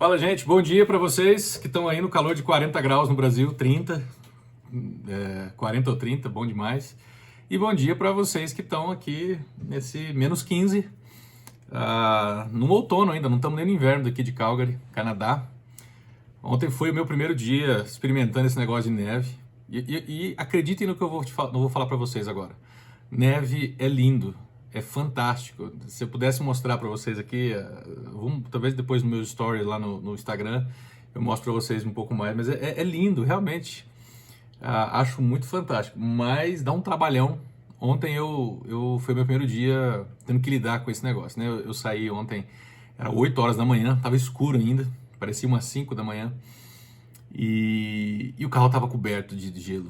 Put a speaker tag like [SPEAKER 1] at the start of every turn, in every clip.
[SPEAKER 1] Fala, gente, bom dia para vocês que estão aí no calor de 40 graus no Brasil, 30, 40 ou 30, bom demais. E bom dia para vocês que estão aqui nesse menos 15, no outono ainda, não estamos nem no inverno daqui de Calgary, Canadá. Ontem foi o meu primeiro dia experimentando esse negócio de neve. E acreditem no que eu não vou falar para vocês agora. Neve é lindo, é fantástico. Se eu pudesse mostrar para vocês aqui, talvez depois no meu story lá no Instagram, eu mostro para vocês um pouco mais. Mas é lindo, realmente. Acho muito fantástico, mas dá um trabalhão. Ontem foi meu primeiro dia tendo que lidar com esse negócio, né? Eu saí ontem, era 8 horas da manhã, tava escuro ainda, parecia umas 5 da manhã, e o carro tava coberto de gelo.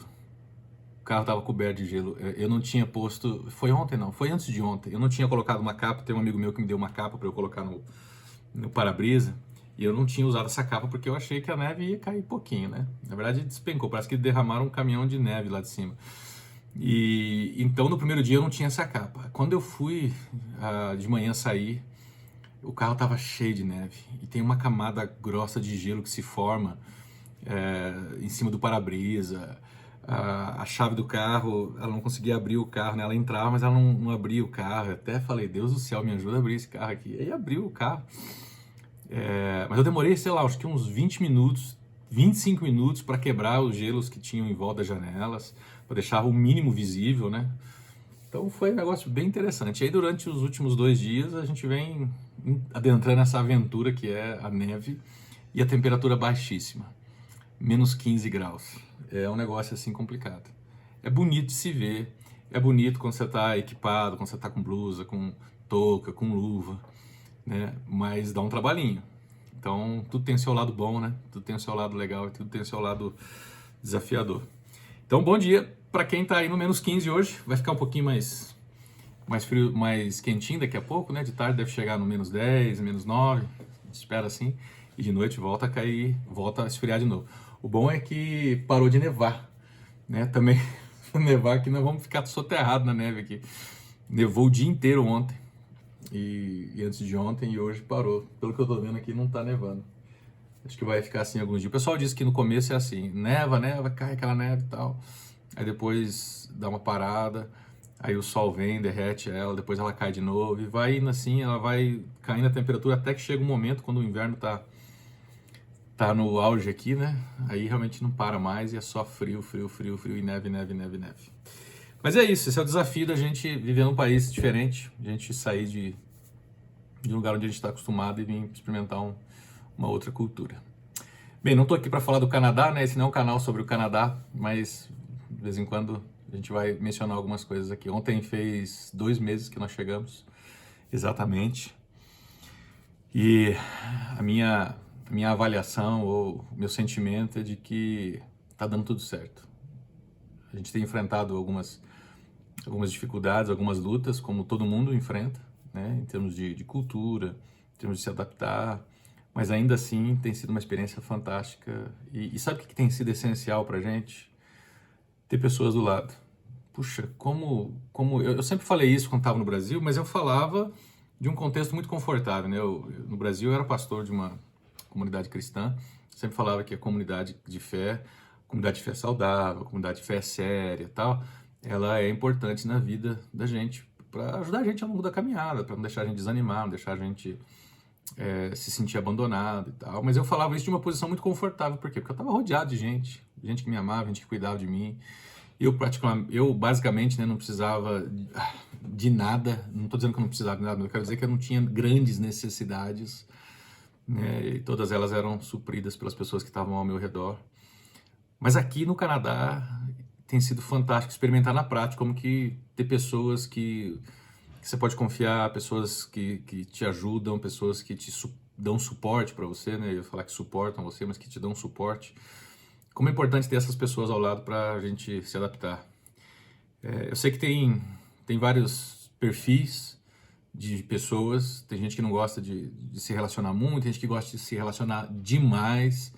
[SPEAKER 1] O carro tava coberto de gelo. Eu não tinha posto, foi ontem não, foi antes de ontem. Eu não tinha colocado uma capa, tem um amigo meu que me deu uma capa para eu colocar no para-brisa. E eu não tinha usado essa capa porque eu achei que a neve ia cair pouquinho, né? Na verdade, despencou. Parece que derramaram um caminhão de neve lá de cima. E então, no primeiro dia, eu não tinha essa capa. Quando eu fui de manhã sair, o carro estava cheio de neve. E tem uma camada grossa de gelo que se forma em cima do para-brisa. A chave do carro, ela não conseguia abrir o carro, né? Ela entrava, mas ela não abria o carro. Eu até falei, Deus do céu, me ajuda a abrir esse carro aqui. E aí abriu o carro. Mas eu demorei, sei lá, acho que uns 20 minutos, 25 minutos para quebrar os gelos que tinham em volta das janelas, para deixar o mínimo visível, né? Então foi um negócio bem interessante. E aí durante os últimos 2 dias a gente vem adentrando essa aventura que é a neve e a temperatura baixíssima, menos 15 graus. É um negócio assim complicado. É bonito de se ver, é bonito quando você está equipado, quando você está com blusa, com touca, com luva, né? Mas dá um trabalhinho. Então, tudo tem o seu lado bom, né? Tudo tem o seu lado legal e tudo tem o seu lado desafiador. Então, bom dia para quem está aí no menos 15 hoje. Vai ficar um pouquinho mais frio, mais quentinho daqui a pouco, né? De tarde deve chegar no menos 10, menos 9, espera assim. E de noite volta a cair, volta a esfriar de novo. O bom é que parou de nevar, né? Também nevar aqui, nós vamos ficar soterrados na neve aqui. Nevou o dia inteiro ontem. E antes de ontem e hoje parou. Pelo que eu tô vendo aqui, não tá nevando. Acho que vai ficar assim alguns dias. O pessoal disse que no começo é assim, neva, cai aquela neve e tal. Aí depois dá uma parada, aí o sol vem, derrete ela, depois ela cai de novo. E vai indo assim, ela vai caindo a temperatura até que chega um momento, quando o inverno tá no auge aqui, né? Aí realmente não para mais e é só frio, frio, frio, frio e neve, neve, neve, neve. Mas é isso, esse é o desafio da gente viver num país diferente, a gente sair de um lugar onde a gente está acostumado e vir experimentar uma outra cultura. Bem, não estou aqui para falar do Canadá, né? Esse não é um canal sobre o Canadá, mas de vez em quando a gente vai mencionar algumas coisas aqui. Ontem fez 2 meses que nós chegamos, exatamente, e a minha avaliação ou meu sentimento é de que está dando tudo certo. A gente tem enfrentado algumas dificuldades, algumas lutas, como todo mundo enfrenta, né, em termos de cultura, em termos de se adaptar, mas ainda assim tem sido uma experiência fantástica. E sabe o que tem sido essencial para a gente? Ter pessoas do lado. Puxa, como eu sempre falei isso quando estava no Brasil, mas eu falava de um contexto muito confortável, né? No Brasil eu era pastor de uma comunidade cristã, sempre falava que a comunidade de fé saudável, comunidade de fé séria e tal, ela é importante na vida da gente, para ajudar a gente ao longo da caminhada, para não deixar a gente desanimar, não deixar a gente se sentir abandonado e tal. Mas eu falava isso de uma posição muito confortável, por quê? Porque eu estava rodeado de gente que me amava, gente que cuidava de mim. Eu basicamente, né, não precisava de nada, não estou dizendo que eu não precisava de nada, mas eu quero dizer que eu não tinha grandes necessidades, né, e todas elas eram supridas pelas pessoas que estavam ao meu redor. Mas aqui no Canadá tem sido fantástico experimentar na prática como que ter pessoas que você pode confiar, pessoas que te ajudam, pessoas que dão suporte para você, né? Eu ia falar que suportam você, mas que te dão suporte. Como é importante ter essas pessoas ao lado para a gente se adaptar. Eu sei que tem vários perfis de pessoas, tem gente que não gosta de se relacionar muito, tem gente que gosta de se relacionar demais,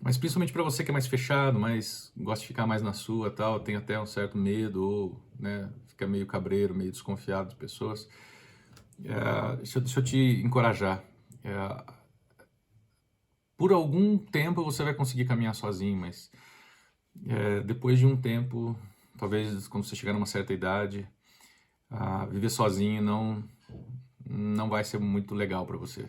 [SPEAKER 1] mas principalmente para você que é mais fechado, mais gosta de ficar mais na sua, tal, tem até um certo medo ou, né, fica meio cabreiro, meio desconfiado de pessoas. Deixa eu te encorajar. por algum tempo você vai conseguir caminhar sozinho, mas depois de um tempo, talvez quando você chegar numa certa idade, viver sozinho não vai ser muito legal para você.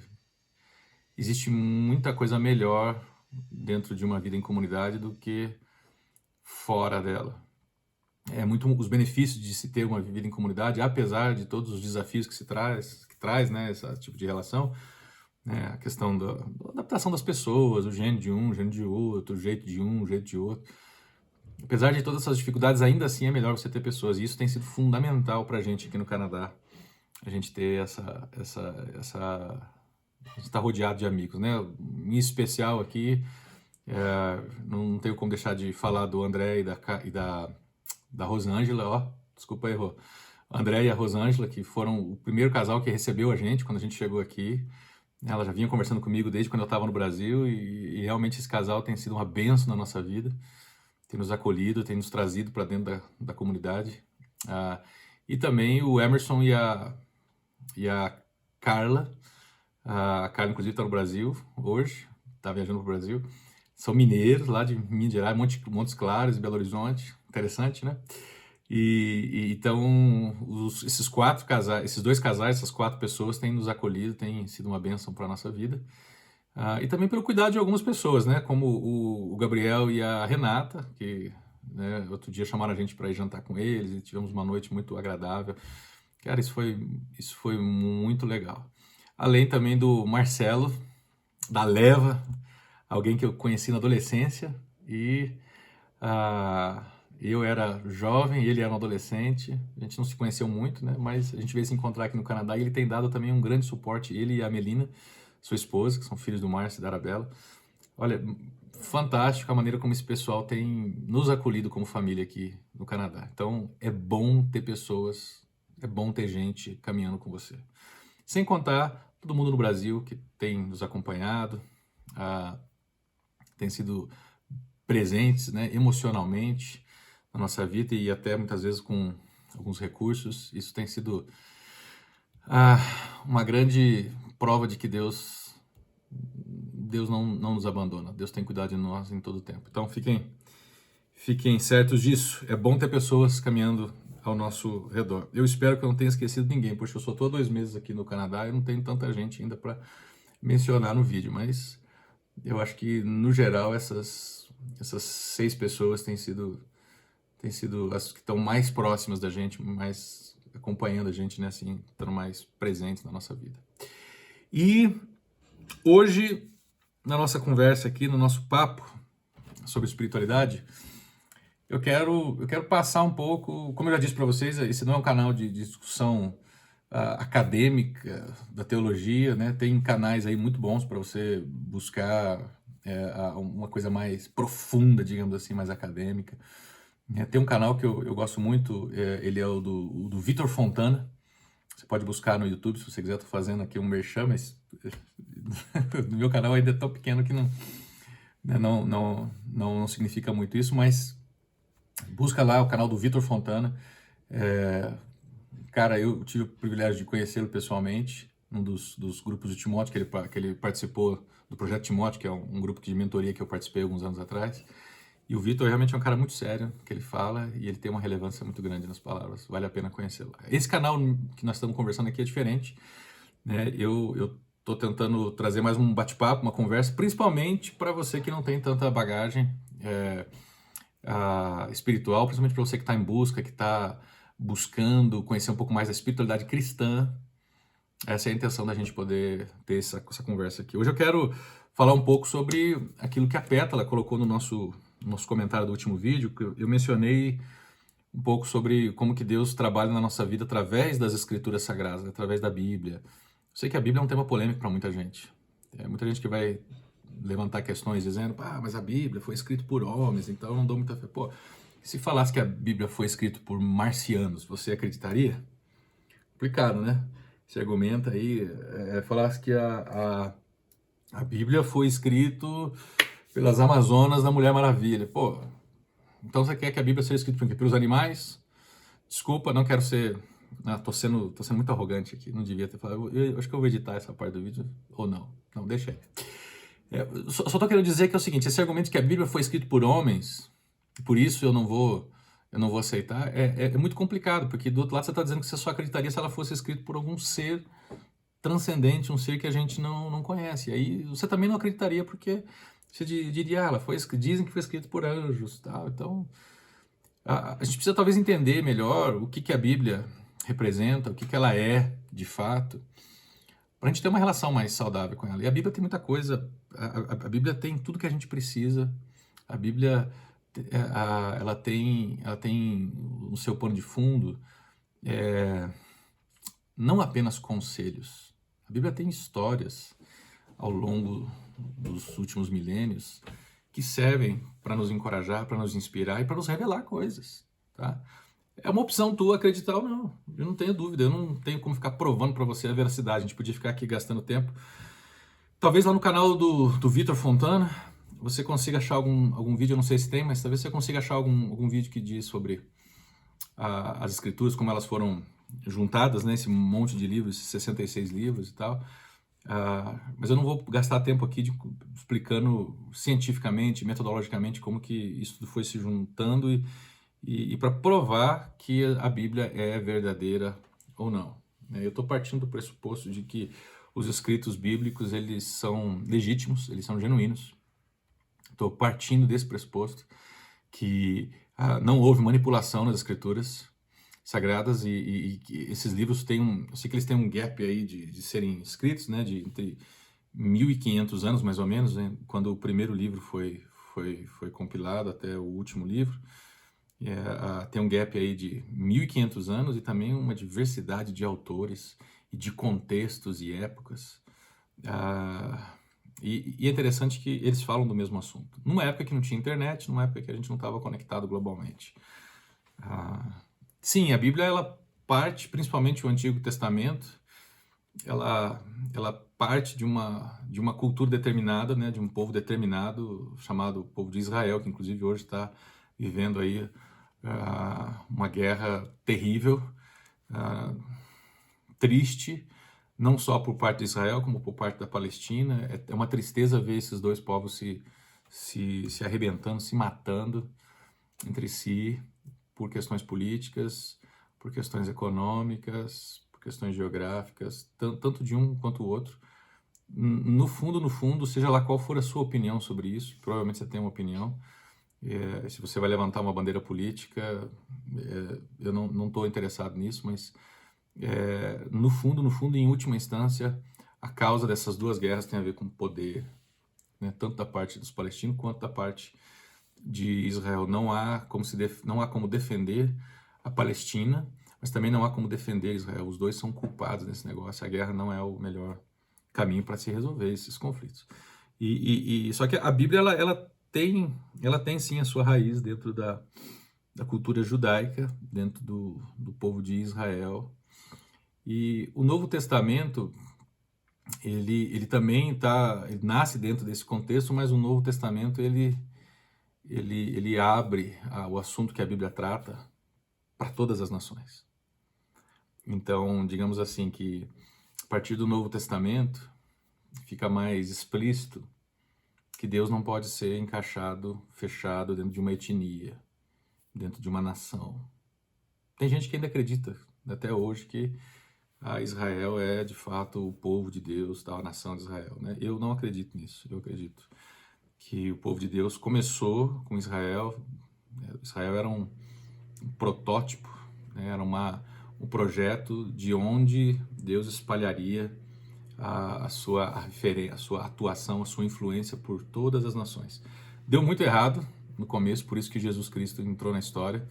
[SPEAKER 1] Existe muita coisa melhor dentro de uma vida em comunidade do que fora dela. Os benefícios de se ter uma vida em comunidade, apesar de todos os desafios que traz, né, esse tipo de relação, né, a questão da adaptação das pessoas, o gênio de um, o gênio de outro, o jeito de um, o jeito de outro. Apesar de todas essas dificuldades, ainda assim é melhor você ter pessoas. E isso tem sido fundamental para a gente aqui no Canadá. A gente ter a gente está rodeado de amigos, né? Em especial aqui, não tenho como deixar de falar do André e da Rosângela, desculpa, errou. O André e a Rosângela, que foram o primeiro casal que recebeu a gente quando a gente chegou aqui. Ela já vinha conversando comigo desde quando eu estava no Brasil e realmente esse casal tem sido uma bênção na nossa vida. Tem nos acolhido, tem nos trazido para dentro da comunidade. E também o Emerson e a Carla. A Carla, inclusive, está no Brasil hoje, está viajando para o Brasil. São mineiros lá de Minas Gerais, Montes Claros e Belo Horizonte. Interessante, né? Então, esses dois casais, essas 4 pessoas têm nos acolhido, têm sido uma bênção para a nossa vida. E também pelo cuidado de algumas pessoas, né? Como o Gabriel e a Renata, que né, outro dia chamaram a gente para ir jantar com eles e tivemos uma noite muito agradável. Cara, isso foi muito legal. Além também do Marcelo, da Leva, alguém que eu conheci na adolescência e eu era jovem, ele era um adolescente, a gente não se conheceu muito, né? Mas a gente veio se encontrar aqui no Canadá e ele tem dado também um grande suporte, ele e a Melina, sua esposa, que são filhos do Márcio e da Arabella. Olha, fantástico a maneira como esse pessoal tem nos acolhido como família aqui no Canadá. Então, é bom ter pessoas, é bom ter gente caminhando com você. Sem contar todo mundo no Brasil que tem nos acompanhado, tem sido presentes, né, emocionalmente na nossa vida e até muitas vezes com alguns recursos. Isso tem sido uma grande prova de que Deus não nos abandona. Deus tem cuidado de nós em todo o tempo. Então fiquem certos disso. É bom ter pessoas caminhando ao nosso redor. Eu espero que eu não tenha esquecido ninguém, porque eu só estou há 2 meses aqui no Canadá e não tenho tanta gente ainda para mencionar no vídeo, mas eu acho que no geral essas 6 pessoas têm sido as que estão mais próximas da gente, mais acompanhando a gente, né, assim, estando mais presentes na nossa vida. E hoje, na nossa conversa aqui, no nosso papo sobre espiritualidade, eu quero passar um pouco, como eu já disse para vocês, esse não é um canal de discussão acadêmica da teologia, né? Tem canais aí muito bons para você buscar uma coisa mais profunda, digamos assim, mais acadêmica. Tem um canal que eu gosto muito, ele é o do Vitor Fontana. Você pode buscar no YouTube, se você quiser. Estou fazendo aqui um merchan, mas no meu canal ainda é tão pequeno que não significa muito isso, mas busca lá o canal do Vitor Fontana. Cara, eu tive o privilégio de conhecê-lo pessoalmente, num dos grupos de Timóteo, que ele participou do Projeto Timóteo, que é um grupo de mentoria que eu participei alguns anos atrás. E o Vitor realmente é um cara muito sério, que ele fala, e ele tem uma relevância muito grande nas palavras. Vale a pena conhecê-lo. Esse canal que nós estamos conversando aqui é diferente, né? Eu estou tentando trazer mais um bate-papo, uma conversa, principalmente para você que não tem tanta bagagem espiritual, principalmente para você que está em busca, que está buscando conhecer um pouco mais da espiritualidade cristã. Essa é a intenção da gente poder ter essa conversa aqui. Hoje eu quero falar um pouco sobre aquilo que a Pétala colocou no nosso comentário do último vídeo, que eu mencionei um pouco sobre como que Deus trabalha na nossa vida através das Escrituras Sagradas, através da Bíblia. Eu sei que a Bíblia é um tema polêmico para muita gente. Muita gente que vai levantar questões dizendo, mas a Bíblia foi escrita por homens, então eu não dou muita fé. Pô, se falasse que a Bíblia foi escrita por marcianos, você acreditaria? Complicado, né? Esse argumento aí, falasse que a Bíblia foi escrita pelas Amazonas da Mulher Maravilha. Pô, então você quer que a Bíblia seja escrita por quê? Pelos animais? Desculpa, não quero ser... tô sendo muito arrogante aqui, não devia ter falado. Eu acho que eu vou editar essa parte do vídeo, ou não. Não, deixa aí. Só estou querendo dizer que é o seguinte, esse argumento que a Bíblia foi escrita por homens, por isso eu não vou aceitar, é muito complicado, porque do outro lado você está dizendo que você só acreditaria se ela fosse escrita por algum ser transcendente, um ser que a gente não conhece. E aí você também não acreditaria, porque você diria, dizem que foi escrito por anjos, tal. Então, a gente precisa talvez entender melhor o que a Bíblia representa, o que ela é, de fato, para a gente ter uma relação mais saudável com ela. E a Bíblia tem muita coisa, a Bíblia tem tudo que a gente precisa, a Bíblia ela tem o seu pano de fundo, não apenas conselhos. A Bíblia tem histórias ao longo dos últimos milênios que servem para nos encorajar, para nos inspirar e para nos revelar coisas, tá? É uma opção tua acreditar ou não, eu não tenho dúvida, eu não tenho como ficar provando para você a veracidade, a gente podia ficar aqui gastando tempo. Talvez lá no canal do Vitor Fontana você consiga achar algum vídeo, eu não sei se tem, mas talvez você consiga achar algum vídeo que diz sobre as escrituras, como elas foram juntadas, né, esse monte de livros, 66 livros e tal. Mas eu não vou gastar tempo aqui explicando cientificamente, metodologicamente, como que isso tudo foi se juntando e para provar que a Bíblia é verdadeira ou não. Eu estou partindo do pressuposto de que os escritos bíblicos eles são legítimos, eles são genuínos. Estou partindo desse pressuposto que não houve manipulação nas escrituras sagradas e esses livros têm eu sei que eles têm um gap aí de serem escritos, né, de entre 1500 anos mais ou menos, né, quando o primeiro livro foi compilado até o último livro. Tem um gap aí de 1500 anos e também uma diversidade de autores e de contextos e épocas. E é interessante que eles falam do mesmo assunto. Numa época que não tinha internet, numa época que a gente não estava conectado globalmente. Sim, a Bíblia, ela parte, principalmente o Antigo Testamento, ela parte de uma cultura determinada, né, de um povo determinado, chamado povo de Israel, que inclusive hoje está vivendo aí uma guerra terrível, triste, não só por parte de Israel, como por parte da Palestina. É uma tristeza ver esses dois povos se arrebentando, se matando entre si por questões políticas, por questões econômicas, por questões geográficas, tanto de um quanto o outro. No fundo, seja lá qual for a sua opinião sobre isso, provavelmente você tem uma opinião. Se você vai levantar uma bandeira política, eu não estou interessado nisso, mas no fundo, em última instância, a causa dessas duas guerras tem a ver com poder, né? Tanto da parte dos palestinos quanto da parte de Israel. Não há como defender a Palestina, mas também não há como defender Israel. Os dois são culpados nesse negócio. A guerra não é o melhor caminho para se resolver esses conflitos. Só que a Bíblia ela tem sim a sua raiz dentro da cultura judaica, dentro do povo de Israel. E o Novo Testamento, ele também ele nasce dentro desse contexto, mas o Novo Testamento ele abre o assunto que a Bíblia trata para todas as nações. Então, digamos assim que a partir do Novo Testamento fica mais explícito que Deus não pode ser fechado dentro de uma etnia, dentro de uma nação. Tem gente que ainda acredita até hoje que Israel é de fato o povo de Deus, a nação de Israel, né? Eu não acredito nisso. Eu acredito que o povo de Deus começou com Israel. Israel era um protótipo, né? Era um projeto de onde Deus espalharia a sua atuação, a sua influência por todas as nações. Deu muito errado no começo, por isso que Jesus Cristo entrou na história,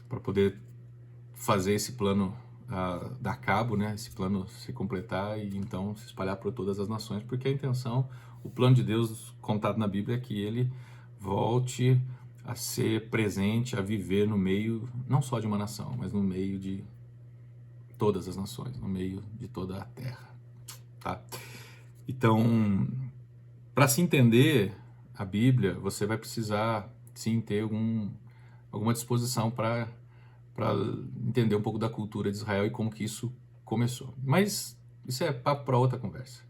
[SPEAKER 1] para poder fazer esse plano dar cabo, né? Esse plano se completar e então se espalhar por todas as nações, porque a intenção, o plano de Deus contado na Bíblia é que ele volte a ser presente, a viver no meio, não só de uma nação, mas no meio de todas as nações, no meio de toda a terra, tá? Então, para se entender a Bíblia, você vai precisar, sim, ter alguma disposição para entender um pouco da cultura de Israel e como que isso começou. Mas isso é papo para outra conversa.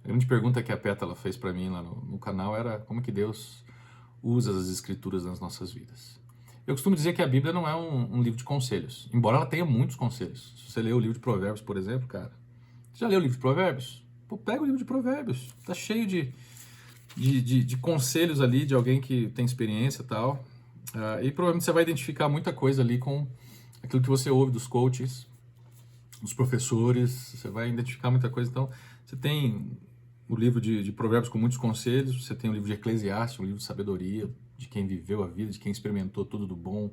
[SPEAKER 1] A grande pergunta que a Pétala fez para mim lá no canal era como que Deus usa as escrituras nas nossas vidas. Eu costumo dizer que a Bíblia não é um livro de conselhos, embora ela tenha muitos conselhos. Se você ler o livro de Provérbios, por exemplo, cara, você já leu o livro de Provérbios? Pô, pega o livro de Provérbios, tá cheio de conselhos ali de alguém que tem experiência e tal. E provavelmente você vai identificar muita coisa ali com aquilo que você ouve dos coaches, dos professores, você vai identificar muita coisa. Então, você tem o livro de Provérbios com muitos conselhos, você tem o livro de Eclesiastes, um livro de sabedoria, de quem viveu a vida, de quem experimentou tudo do bom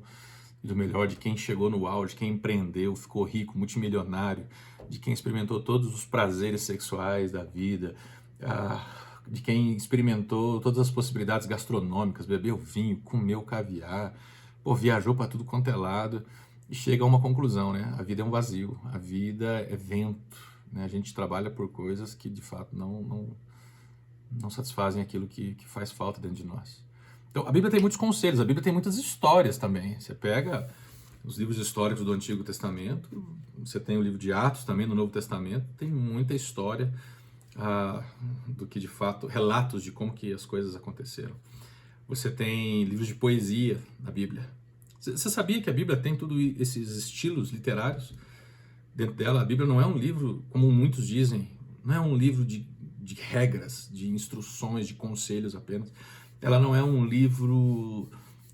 [SPEAKER 1] e do melhor, de quem chegou no auge, de quem empreendeu, ficou rico, multimilionário, de quem experimentou todos os prazeres sexuais da vida, de quem experimentou todas as possibilidades gastronômicas, bebeu vinho, comeu caviar, pô, viajou para tudo quanto é lado e chega a uma conclusão, né? A vida é um vazio, a vida é vento, né? A gente trabalha por coisas que de fato não satisfazem aquilo que faz falta dentro de nós. Então, a Bíblia tem muitos conselhos, a Bíblia tem muitas histórias também. Você pega os livros históricos do Antigo Testamento, você tem o livro de Atos também no Novo Testamento, tem muita história do que de fato, relatos de como que as coisas aconteceram. Você tem livros de poesia na Bíblia. Você sabia que a Bíblia tem todos esses estilos literários dentro dela? A Bíblia não é um livro, como muitos dizem, não é um livro de regras, de instruções, de conselhos apenas. Ela não é um livro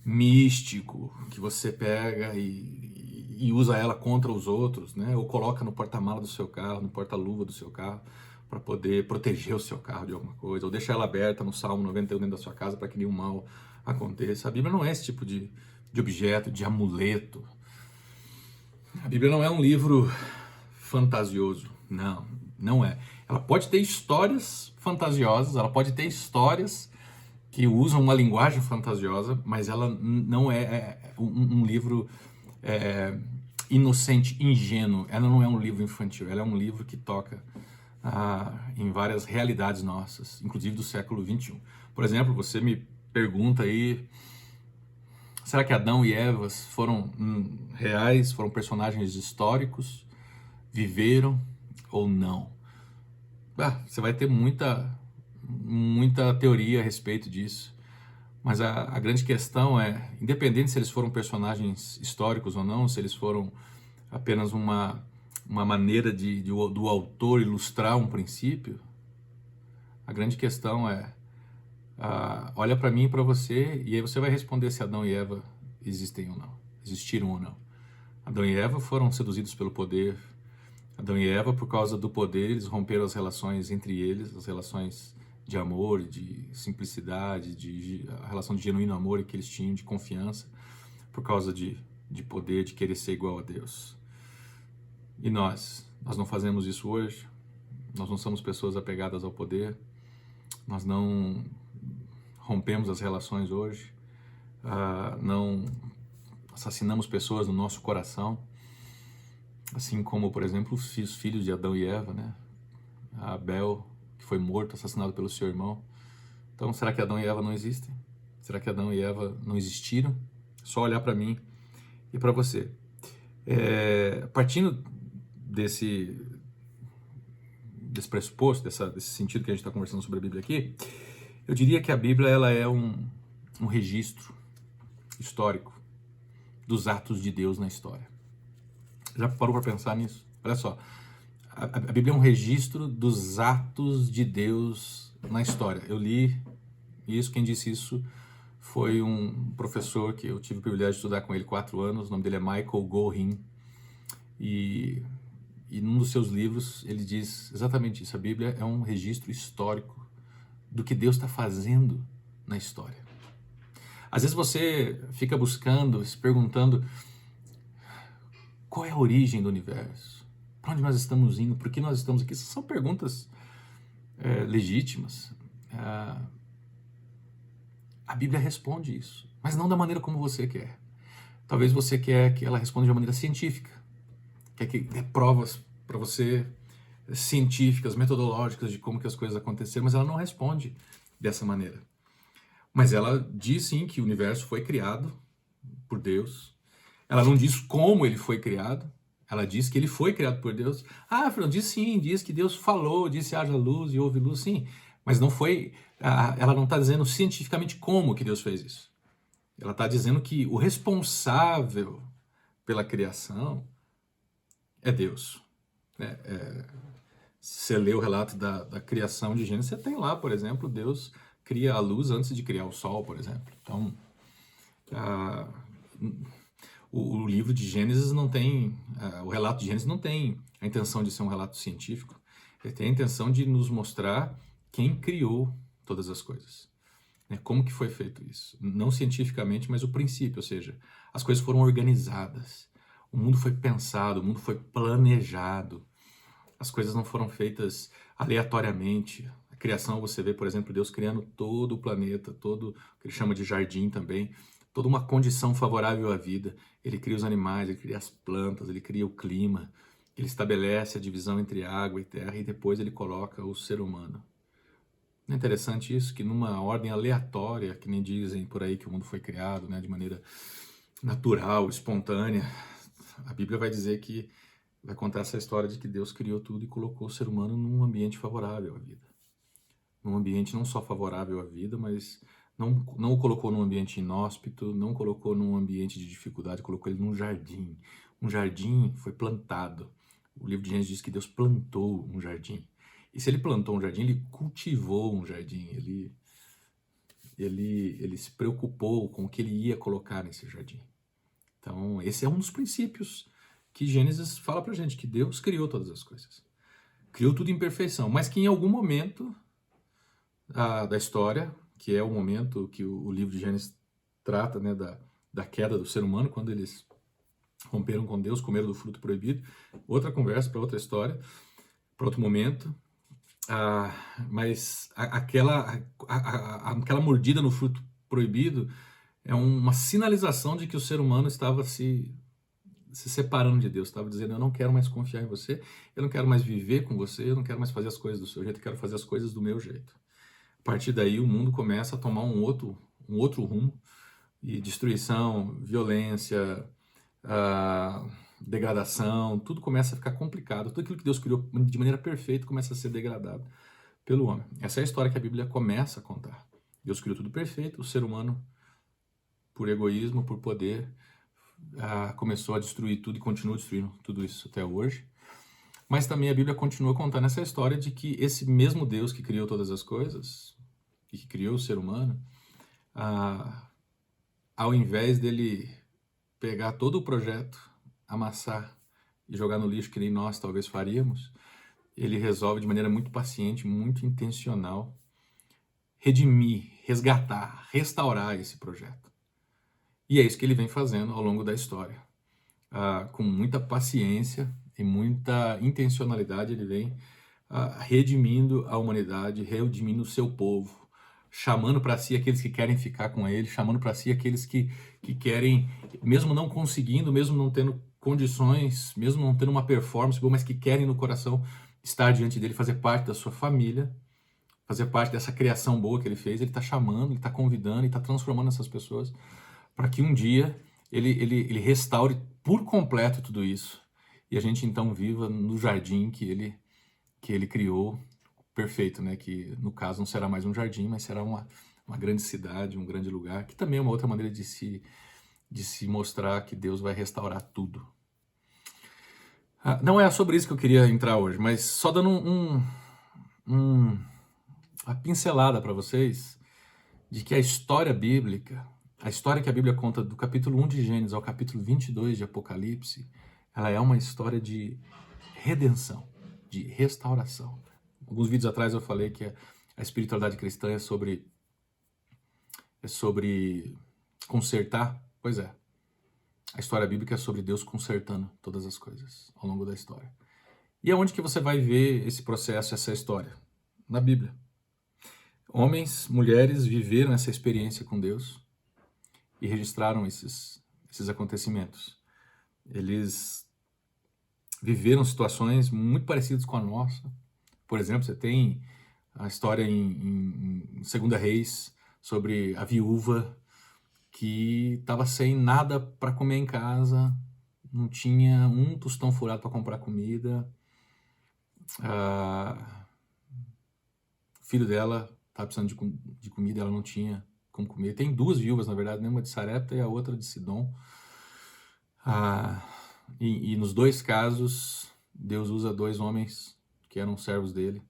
[SPEAKER 1] místico que você pega e usa ela contra os outros, né? Ou coloca no porta-mala do seu carro, no porta-luva do seu carro, para poder proteger o seu carro de alguma coisa, ou deixa ela aberta no Salmo 91 dentro da sua casa para que nenhum mal aconteça. A Bíblia não é esse tipo de objeto, de amuleto. A Bíblia não é um livro fantasioso, não é. Ela pode ter histórias fantasiosas, ela pode ter histórias que usam uma linguagem fantasiosa, mas ela não é um livro inocente, ingênuo. Ela não é um livro infantil, ela é um livro que toca em várias realidades nossas, inclusive do século XXI. Por exemplo, você me pergunta aí, será que Adão e Eva foram reais, foram personagens históricos, viveram ou não? Você vai ter muita teoria a respeito disso, mas a grande questão é, independente se eles foram personagens históricos ou não, se eles foram apenas uma maneira do autor ilustrar um princípio, a grande questão é, olha para mim e para você, e aí você vai responder se Adão e Eva existiram ou não. Adão e Eva foram seduzidos pelo poder. Adão e Eva, por causa do poder, eles romperam as relações entre eles, as relações de amor, de simplicidade, a relação de genuíno amor que eles tinham, de confiança, por causa de poder, de querer ser igual a Deus. E nós não fazemos isso hoje, nós não somos pessoas apegadas ao poder, nós não rompemos as relações hoje, não assassinamos pessoas no nosso coração, assim como, por exemplo, os filhos de Adão e Eva, né? Abel, que foi morto, assassinado pelo seu irmão. Então, será que Adão e Eva não existem? Será que Adão e Eva não existiram? Só olhar para mim e para você. Partindo desse pressuposto, desse sentido que a gente está conversando sobre a Bíblia aqui, eu diria que a Bíblia ela é um registro histórico dos atos de Deus na história. Já parou para pensar nisso? Olha só, a Bíblia é um registro dos atos de Deus na história. Eu li isso, quem disse isso foi um professor que eu tive o privilégio de estudar com ele 4 anos, o nome dele é Michael Gorin, e num dos seus livros ele diz exatamente isso, a Bíblia é um registro histórico do que Deus está fazendo na história. Às vezes você fica buscando, se perguntando, qual é a origem do universo? Para onde nós estamos indo? Por que nós estamos aqui? Essas são perguntas legítimas. A Bíblia responde isso, mas não da maneira como você quer. Talvez você quer que ela responda de uma maneira científica, quer que dê provas para você científicas, metodológicas de como que as coisas aconteceram, mas ela não responde dessa maneira. Mas ela diz sim que o universo foi criado por Deus. Ela não diz como ele foi criado, Ela diz que ele foi criado por Deus. Ah, Fernando, diz sim, diz que Deus falou, disse haja luz e houve luz, sim. Mas não foi, ela não está dizendo cientificamente como que Deus fez isso. Ela está dizendo que o responsável pela criação é Deus. Se você lê o relato da criação de Gênesis, você tem lá, por exemplo, Deus cria a luz antes de criar o sol, por exemplo. Então, ah, o livro de Gênesis não tem, o relato de Gênesis não tem a intenção de ser um relato científico. Ele tem a intenção de nos mostrar quem criou todas as coisas. Como que foi feito isso? Não cientificamente, mas o princípio, ou seja, as coisas foram organizadas. O mundo foi pensado, o mundo foi planejado. As coisas não foram feitas aleatoriamente. A criação, você vê, por exemplo, Deus criando todo o planeta, todo o que ele chama de jardim também, toda uma condição favorável à vida. Ele cria os animais, ele cria as plantas, ele cria o clima, ele estabelece a divisão entre água e terra e depois ele coloca o ser humano. Não é interessante isso? Que numa ordem aleatória, que nem dizem por aí que o mundo foi criado, né, de maneira natural, espontânea, a Bíblia vai dizer que vai contar essa história de que Deus criou tudo e colocou o ser humano num ambiente favorável à vida. Num ambiente não só favorável à vida, mas não o colocou num ambiente inóspito, não colocou num ambiente de dificuldade, colocou ele num jardim. Um jardim foi plantado. O livro de Gênesis diz que Deus plantou um jardim. E se ele plantou um jardim, ele cultivou um jardim. Ele se preocupou com o que ele ia colocar nesse jardim. Então, esse é um dos princípios que Gênesis fala pra gente, que Deus criou todas as coisas. Criou tudo em perfeição, mas que em algum momento da história, que é o momento que o livro de Gênesis trata, né, da queda do ser humano, quando eles romperam com Deus, comeram do fruto proibido. Outra conversa para outra história, para outro momento. Mas aquela mordida no fruto proibido é uma sinalização de que o ser humano estava se separando de Deus, estava dizendo: eu não quero mais confiar em você, eu não quero mais viver com você, eu não quero mais fazer as coisas do seu jeito, eu quero fazer as coisas do meu jeito. A partir daí o mundo começa a tomar um outro rumo, e destruição, violência, degradação, tudo começa a ficar complicado. Tudo aquilo que Deus criou de maneira perfeita começa a ser degradado pelo homem. Essa é a história que a Bíblia começa a contar. Deus criou tudo perfeito, o ser humano, por egoísmo, por poder, começou a destruir tudo e continua destruindo tudo isso até hoje. Mas também a Bíblia continua contando essa história de que esse mesmo Deus que criou todas as coisas, e que criou o ser humano, ao invés dele pegar todo o projeto, amassar e jogar no lixo, que nem nós talvez faríamos, ele resolve de maneira muito paciente, muito intencional, redimir, resgatar, restaurar esse projeto. E é isso que ele vem fazendo ao longo da história. Com muita paciência e muita intencionalidade, ele vem redimindo a humanidade, redimindo o seu povo, chamando para si aqueles que querem ficar com ele, chamando para si aqueles que querem, mesmo não conseguindo, mesmo não tendo condições, mesmo não tendo uma performance boa, mas que querem no coração estar diante dele, fazer parte da sua família, fazer parte dessa criação boa que ele fez. Ele está chamando, ele está convidando, ele está transformando essas pessoas para que um dia ele restaure por completo tudo isso e a gente então viva no jardim que ele criou, perfeito, né? Que no caso não será mais um jardim, mas será uma grande cidade, um grande lugar, que também é uma outra maneira de se mostrar que Deus vai restaurar tudo. Não é sobre isso que eu queria entrar hoje, mas só dando uma pincelada para vocês de que a história bíblica, a história que a Bíblia conta do capítulo 1 de Gênesis ao capítulo 22 de Apocalipse, ela é uma história de redenção, de restauração. Alguns vídeos atrás eu falei que a espiritualidade cristã é sobre consertar. Pois é, a história bíblica é sobre Deus consertando todas as coisas ao longo da história. E aonde que você vai ver esse processo, essa história? Na Bíblia. Homens, mulheres viveram essa experiência com Deus e registraram esses acontecimentos. Eles viveram situações muito parecidas com a nossa. Por exemplo, você tem a história em 2 Reis sobre a viúva que estava sem nada para comer em casa, não tinha um tostão furado para comprar comida. O filho dela estava precisando de comida, ela não tinha como comer. Tem duas viúvas, na verdade, né? Uma de Sarepta e a outra de Sidom. E nos dois casos, Deus usa dois homens que eram servos dele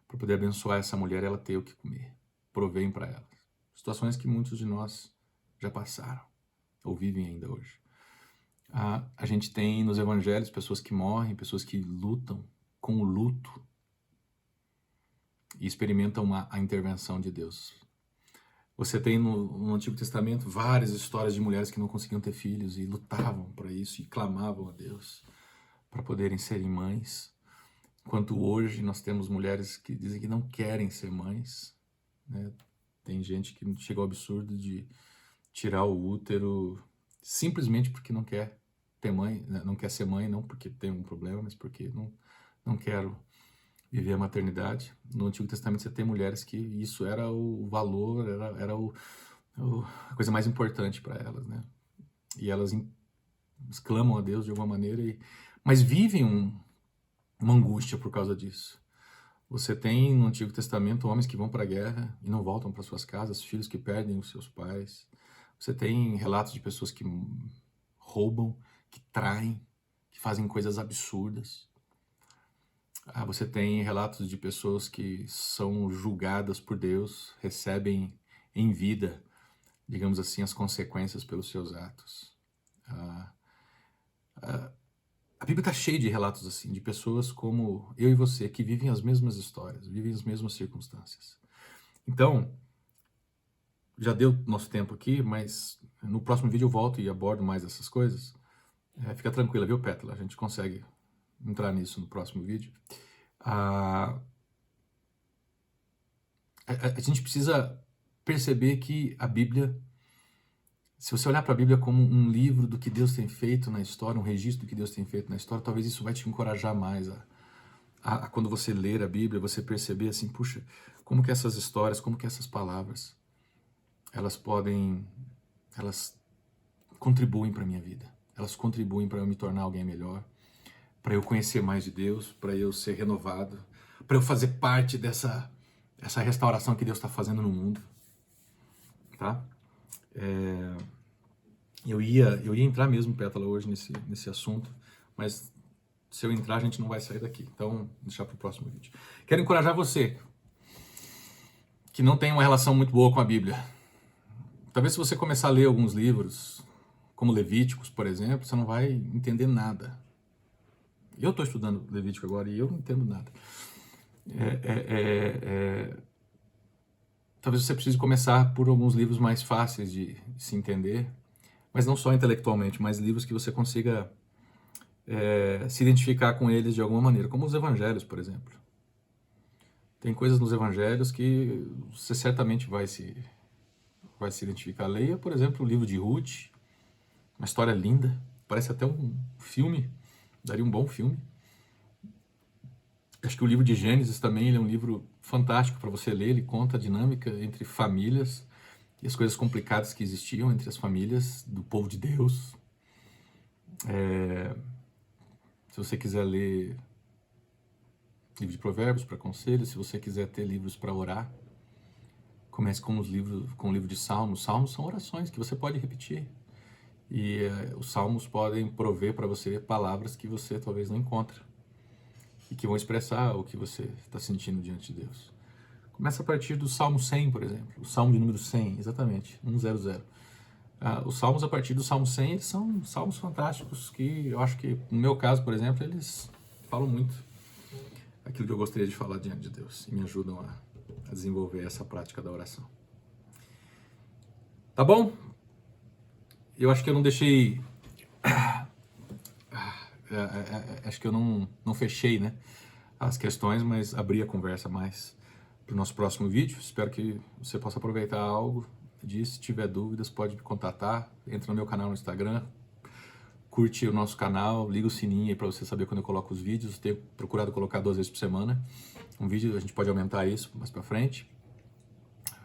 [SPEAKER 1] para poder abençoar essa mulher e ela ter o que comer. Provém para ela. Situações que muitos de nós já passaram ou vivem ainda hoje. A gente tem nos evangelhos pessoas que morrem, pessoas que lutam com o luto e experimentam a intervenção de Deus. Você tem no Antigo Testamento várias histórias de mulheres que não conseguiam ter filhos e lutavam para isso e clamavam a Deus para poderem serem mães. Enquanto hoje nós temos mulheres que dizem que não querem ser mães, né? Tem gente que chega ao absurdo de tirar o útero simplesmente porque não quer ter mãe, né? Não quer ser mãe, não porque tem um problema, mas porque não quero viver a maternidade. No Antigo Testamento você tem mulheres que isso era o valor, era a coisa mais importante para elas, né? E elas exclamam a Deus de alguma maneira, mas vivem uma angústia por causa disso. Você tem no Antigo Testamento homens que vão para a guerra e não voltam para suas casas, filhos que perdem os seus pais. Você tem relatos de pessoas que roubam, que traem, que fazem coisas absurdas. Você tem relatos de pessoas que são julgadas por Deus, recebem em vida, digamos assim, as consequências pelos seus atos. A Bíblia está cheia de relatos assim, de pessoas como eu e você, que vivem as mesmas histórias, vivem as mesmas circunstâncias. Então, já deu nosso tempo aqui, mas no próximo vídeo eu volto e abordo mais essas coisas. Fica tranquila, viu, Pétala? A gente consegue entrar nisso no próximo vídeo. A gente precisa perceber que a Bíblia, se você olhar para a Bíblia como um livro do que Deus tem feito na história, um registro do que Deus tem feito na história, talvez isso vai te encorajar mais a quando você ler a Bíblia, você perceber assim, puxa, como que essas histórias, como que essas palavras, elas contribuem para a minha vida, elas contribuem para eu me tornar alguém melhor, para eu conhecer mais de Deus, para eu ser renovado, para eu fazer parte dessa restauração que Deus está fazendo no mundo, tá? Eu ia entrar mesmo, Pétala, hoje nesse assunto, mas se eu entrar a gente não vai sair daqui, então vou deixar para o próximo vídeo. Quero encorajar você que não tem uma relação muito boa com a Bíblia. Talvez se você começar a ler alguns livros, como Levíticos, por exemplo, você não vai entender nada. Eu estou estudando Levítico agora e eu não entendo nada. Talvez você precise começar por alguns livros mais fáceis de se entender, mas não só intelectualmente, mas livros que você consiga se identificar com eles de alguma maneira, como os evangelhos, por exemplo. Tem coisas nos evangelhos que você certamente vai se identificar. Leia, por exemplo, o livro de Ruth, uma história linda, parece até um filme, daria um bom filme. Acho que o livro de Gênesis também ele é um livro fantástico para você ler, ele conta a dinâmica entre famílias e as coisas complicadas que existiam entre as famílias do povo de Deus. Se você quiser ler livro de Provérbios para conselhos, se você quiser ter livros para orar, comece com o livro de Salmos. Salmos são orações que você pode repetir. E os Salmos podem prover para você palavras que você talvez não encontre e que vão expressar o que você está sentindo diante de Deus. Começa a partir do Salmo 100, por exemplo. O Salmo de número 100, exatamente, 100. Os Salmos a partir do Salmo 100, eles são salmos fantásticos que eu acho que, no meu caso, por exemplo, eles falam muito aquilo que eu gostaria de falar diante de Deus e me ajudam a desenvolver essa prática da oração. Tá bom? Eu acho que eu não deixei... acho que eu não fechei, né, as questões, mas abri a conversa mais para o nosso próximo vídeo. Espero que você possa aproveitar algo disso. Se tiver dúvidas, pode me contatar. Entra no meu canal no Instagram, curte o nosso canal, liga o sininho aí para você saber quando eu coloco os vídeos. Tenho procurado colocar 2 vezes por semana um vídeo, a gente pode aumentar isso mais para frente.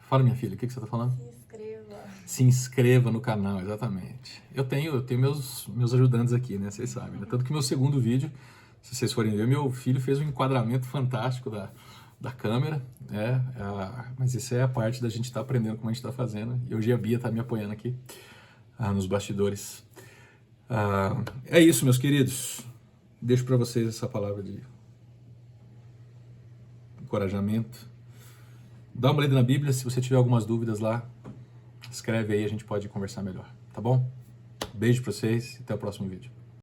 [SPEAKER 1] Fala, minha filha, o que você está falando?
[SPEAKER 2] Se inscreva.
[SPEAKER 1] Se inscreva no canal, exatamente. Eu tenho meus ajudantes aqui, né? Vocês sabem, né? Tanto que meu segundo vídeo, se vocês forem ver, meu filho fez um enquadramento fantástico da câmera, né? Mas isso é a parte da gente estar aprendendo como a gente está fazendo. E hoje a Bia está me apoiando aqui nos bastidores. É isso, meus queridos. Deixo para vocês essa palavra de encorajamento. Dá uma lida na Bíblia, se você tiver algumas dúvidas lá, escreve aí, a gente pode conversar melhor, tá bom? Beijo para vocês e até o próximo vídeo.